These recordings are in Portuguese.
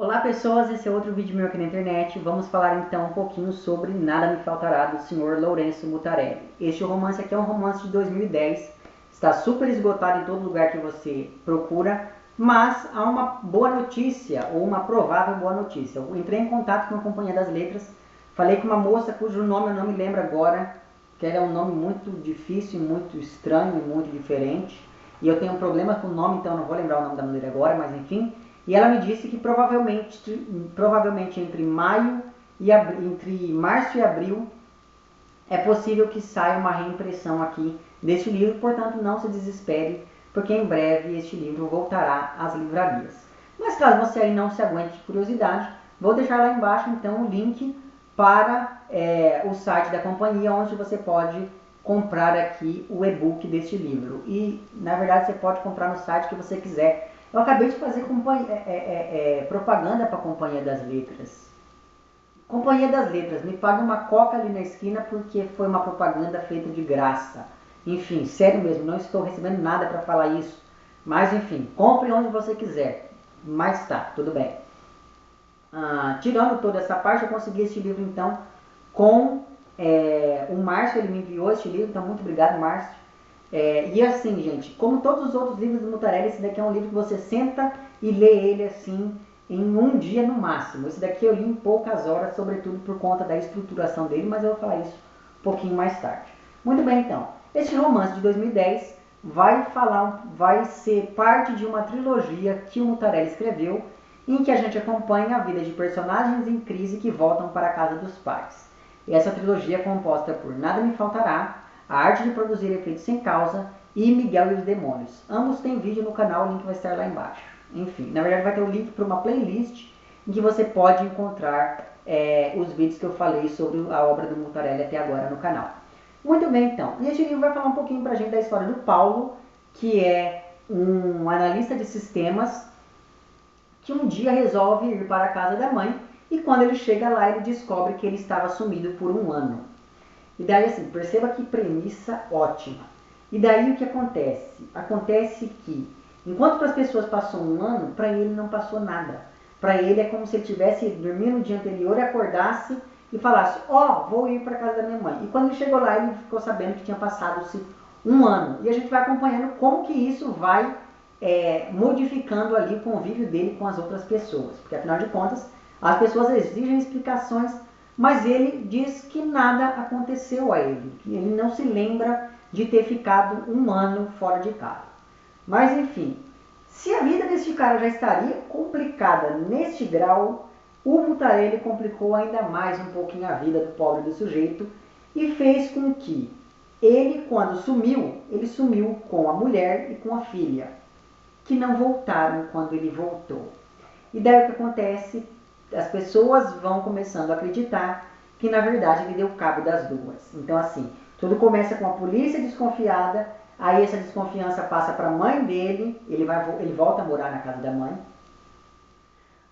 Olá pessoas, esse é outro vídeo meu aqui na internet. Vamos falar então um pouquinho sobre Nada Me Faltará, do senhor Lourenço Mutarelli. Este romance aqui é um romance de 2010, está super esgotado em todo lugar que você procura, mas há uma boa notícia, ou uma provável boa notícia. Eu entrei em contato com a Companhia das Letras, falei com uma moça cujo nome eu não me lembro agora, que era um nome muito difícil, muito estranho, muito diferente, e eu tenho um problema com o nome, então não vou lembrar o nome da mulher agora, mas enfim. E ela me disse que provavelmente entre março e abril é possível que saia uma reimpressão aqui deste livro, portanto não se desespere, porque em breve este livro voltará às livrarias. Mas caso você aí não se aguente de curiosidade, vou deixar lá embaixo então o link para o site da companhia, onde você pode comprar aqui o e-book deste livro. E na verdade você pode comprar no site que você quiser. Eu acabei de fazer propaganda para a Companhia das Letras. Companhia das Letras, me paga uma coca ali na esquina porque foi uma propaganda feita de graça. Enfim, sério mesmo, não estou recebendo nada para falar isso. Mas enfim, compre onde você quiser. Mas tá, tudo bem. Tirando toda essa parte, eu consegui esse livro então com o Márcio, ele me enviou esse livro, então muito obrigado, Márcio. E assim, gente, como todos os outros livros do Mutarelli, esse daqui é um livro que você senta e lê ele assim em um dia no máximo. Esse daqui eu li em poucas horas, sobretudo por conta da estruturação dele, mas eu vou falar isso um pouquinho mais tarde. Muito bem, então. Este romance de 2010 vai ser parte de uma trilogia que o Mutarelli escreveu, em que a gente acompanha a vida de personagens em crise que voltam para a casa dos pais. E essa trilogia é composta por Nada Me Faltará, A Arte de Produzir Efeitos Sem Causa e Miguel e os Demônios. Ambos têm vídeo no canal, o link vai estar lá embaixo. Enfim, na verdade vai ter o link para uma playlist em que você pode encontrar os vídeos que eu falei sobre a obra do Mutarelli até agora no canal. Muito bem, então. E este livro vai falar um pouquinho pra gente da história do Paulo, que é um analista de sistemas que um dia resolve ir para a casa da mãe e quando ele chega lá ele descobre que ele estava sumido por um ano. E daí assim, perceba que premissa ótima. E daí o que acontece? Acontece que, enquanto para as pessoas passou um ano, para ele não passou nada. Para ele é como se ele tivesse dormido no dia anterior e acordasse e falasse, vou ir para a casa da minha mãe. E quando ele chegou lá, ele ficou sabendo que tinha passado-se um ano. E a gente vai acompanhando como que isso vai modificando ali o convívio dele com as outras pessoas. Porque afinal de contas, as pessoas exigem explicações, mas ele diz que nada aconteceu a ele, que ele não se lembra de ter ficado um ano fora de casa. Mas enfim, se a vida deste cara já estaria complicada neste grau, o Mutarelli complicou ainda mais um pouquinho a vida do pobre do sujeito e fez com que ele, quando sumiu, ele sumiu com a mulher e com a filha, que não voltaram quando ele voltou. E daí o que acontece? As pessoas vão começando a acreditar que na verdade ele deu cabo das duas. Então assim, tudo começa com a polícia desconfiada, aí essa desconfiança passa para a mãe dele, ele volta a morar na casa da mãe.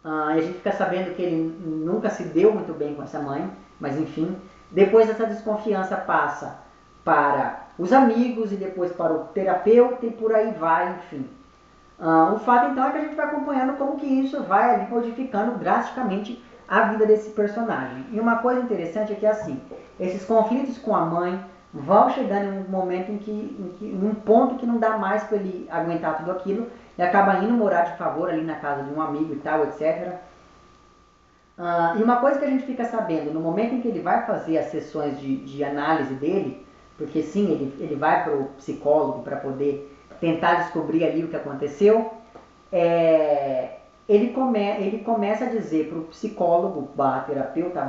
E a gente fica sabendo que ele nunca se deu muito bem com essa mãe, mas enfim. Depois essa desconfiança passa para os amigos e depois para o terapeuta e por aí vai, enfim. O fato então é que a gente vai acompanhando como que isso vai ali modificando drasticamente a vida desse personagem. E uma coisa interessante é que assim, esses conflitos com a mãe vão chegando em um momento em um ponto que não dá mais para ele aguentar tudo aquilo e acaba indo morar de favor ali na casa de um amigo e tal, etc. E uma coisa que a gente fica sabendo, no momento em que ele vai fazer as sessões de análise dele, porque sim, ele vai para o psicólogo para poder tentar descobrir ali o que aconteceu, ele começa a dizer para o psicólogo, terapeuta,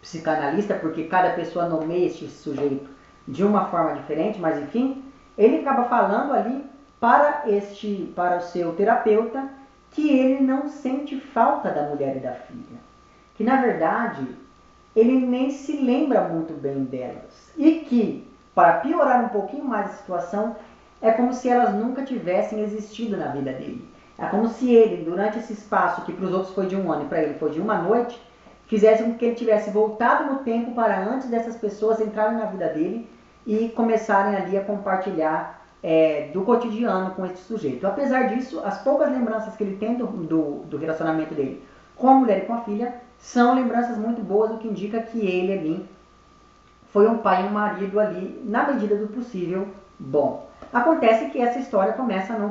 psicanalista, porque cada pessoa nomeia este sujeito de uma forma diferente, mas enfim, ele acaba falando ali para o seu terapeuta que ele não sente falta da mulher e da filha, que na verdade ele nem se lembra muito bem delas e que, para piorar um pouquinho mais a situação, é como se elas nunca tivessem existido na vida dele. É como se ele, durante esse espaço que para os outros foi de um ano e para ele foi de uma noite, fizesse com que ele tivesse voltado no tempo para antes dessas pessoas entrarem na vida dele e começarem ali a compartilhar do cotidiano com esse sujeito. Apesar disso, as poucas lembranças que ele tem do relacionamento dele com a mulher e com a filha são lembranças muito boas, o que indica que ele ali foi um pai e um marido ali, na medida do possível, bom. Acontece que essa história começa a não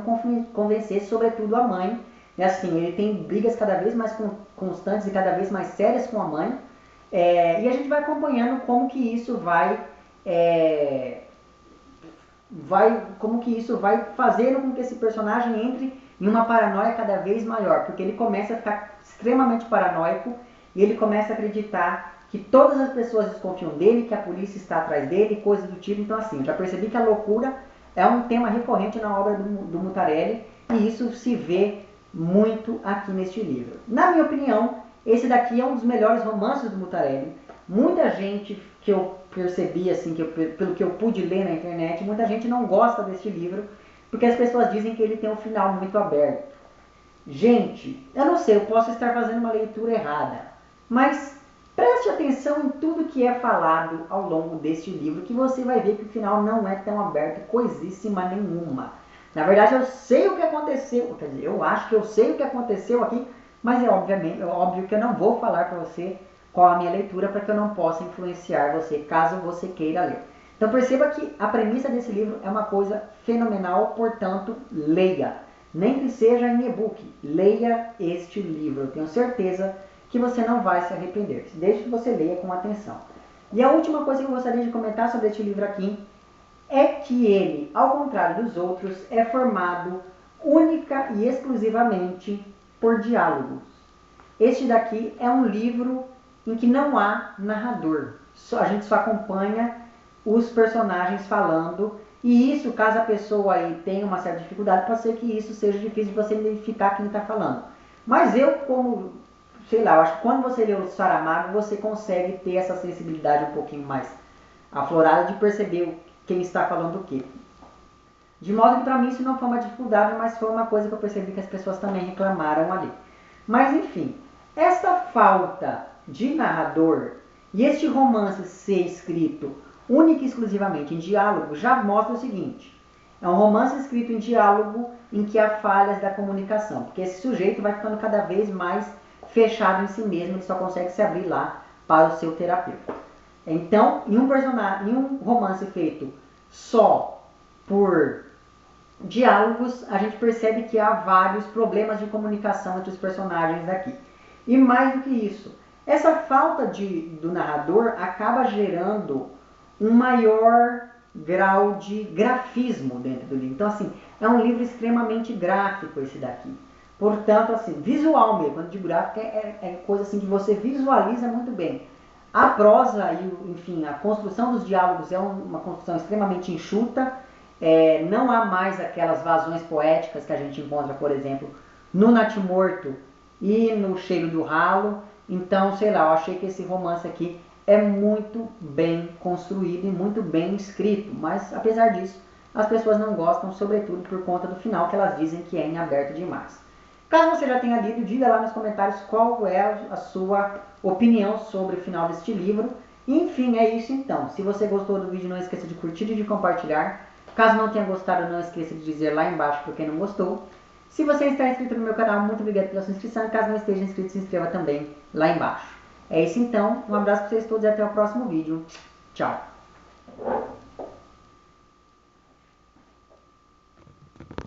convencer, sobretudo a mãe. Assim, ele tem brigas cada vez mais constantes e cada vez mais sérias com a mãe. E a gente vai acompanhando como que isso vai fazendo com que esse personagem entre em uma paranoia cada vez maior, porque ele começa a ficar extremamente paranoico e ele começa a acreditar que todas as pessoas desconfiam dele, que a polícia está atrás dele, coisas do tipo. Então assim, já percebi que a loucura é um tema recorrente na obra do Mutarelli e isso se vê muito aqui neste livro. Na minha opinião, esse daqui é um dos melhores romances do Mutarelli. Muita gente que eu percebi, assim, pelo que eu pude ler na internet, muita gente não gosta deste livro, porque as pessoas dizem que ele tem um final muito aberto. Gente, eu não sei, eu posso estar fazendo uma leitura errada, mas preste atenção em tudo que é falado ao longo deste livro, que você vai ver que o final não é tão aberto, coisíssima nenhuma. Na verdade, eu sei o que aconteceu, quer dizer, eu acho que eu sei o que aconteceu aqui, mas é óbvio que eu não vou falar para você qual a minha leitura, para que eu não possa influenciar você, caso você queira ler. Então perceba que a premissa desse livro é uma coisa fenomenal, portanto, leia. Nem que seja em e-book, leia este livro. Eu tenho certeza que você não vai se arrepender, desde que você leia com atenção. E a última coisa que eu gostaria de comentar sobre este livro aqui é que ele, ao contrário dos outros, é formado única e exclusivamente por diálogos. Este daqui é um livro em que não há narrador. A gente só acompanha os personagens falando. E isso, caso a pessoa aí tenha uma certa dificuldade, pode ser que isso seja difícil de você identificar quem está falando. Mas eu, como, sei lá, eu acho que quando você lê o Saramago, você consegue ter essa sensibilidade um pouquinho mais aflorada de perceber quem está falando o quê. De modo que para mim isso não foi uma dificuldade, mas foi uma coisa que eu percebi que as pessoas também reclamaram ali. Mas enfim, essa falta de narrador e este romance ser escrito única e exclusivamente em diálogo já mostra o seguinte: é um romance escrito em diálogo em que há falhas da comunicação, porque esse sujeito vai ficando cada vez mais fechado em si mesmo, ele só consegue se abrir lá para o seu terapeuta. Então, em um romance feito só por diálogos, a gente percebe que há vários problemas de comunicação entre os personagens daqui. E mais do que isso, essa falta do narrador acaba gerando um maior grau de grafismo dentro do livro. Então, assim, é um livro extremamente gráfico esse daqui. Portanto, assim, visual mesmo, quando digo gráfico é coisa assim que você visualiza muito bem. A prosa e, enfim, a construção dos diálogos é uma construção extremamente enxuta. Não há mais aquelas vazões poéticas que a gente encontra, por exemplo, no Natimorto e no Cheiro do Ralo. Então, sei lá, eu achei que esse romance aqui é muito bem construído e muito bem escrito. Mas, apesar disso, as pessoas não gostam, sobretudo por conta do final, que elas dizem que é em aberto demais. Caso você já tenha lido, diga lá nos comentários qual é a sua opinião sobre o final deste livro. E, enfim, é isso então. Se você gostou do vídeo, não esqueça de curtir e de compartilhar. Caso não tenha gostado, não esqueça de dizer lá embaixo por quem não gostou. Se você está inscrito no meu canal, muito obrigado pela sua inscrição. Caso não esteja inscrito, se inscreva também lá embaixo. É isso então. Um abraço para vocês todos e até o próximo vídeo. Tchau.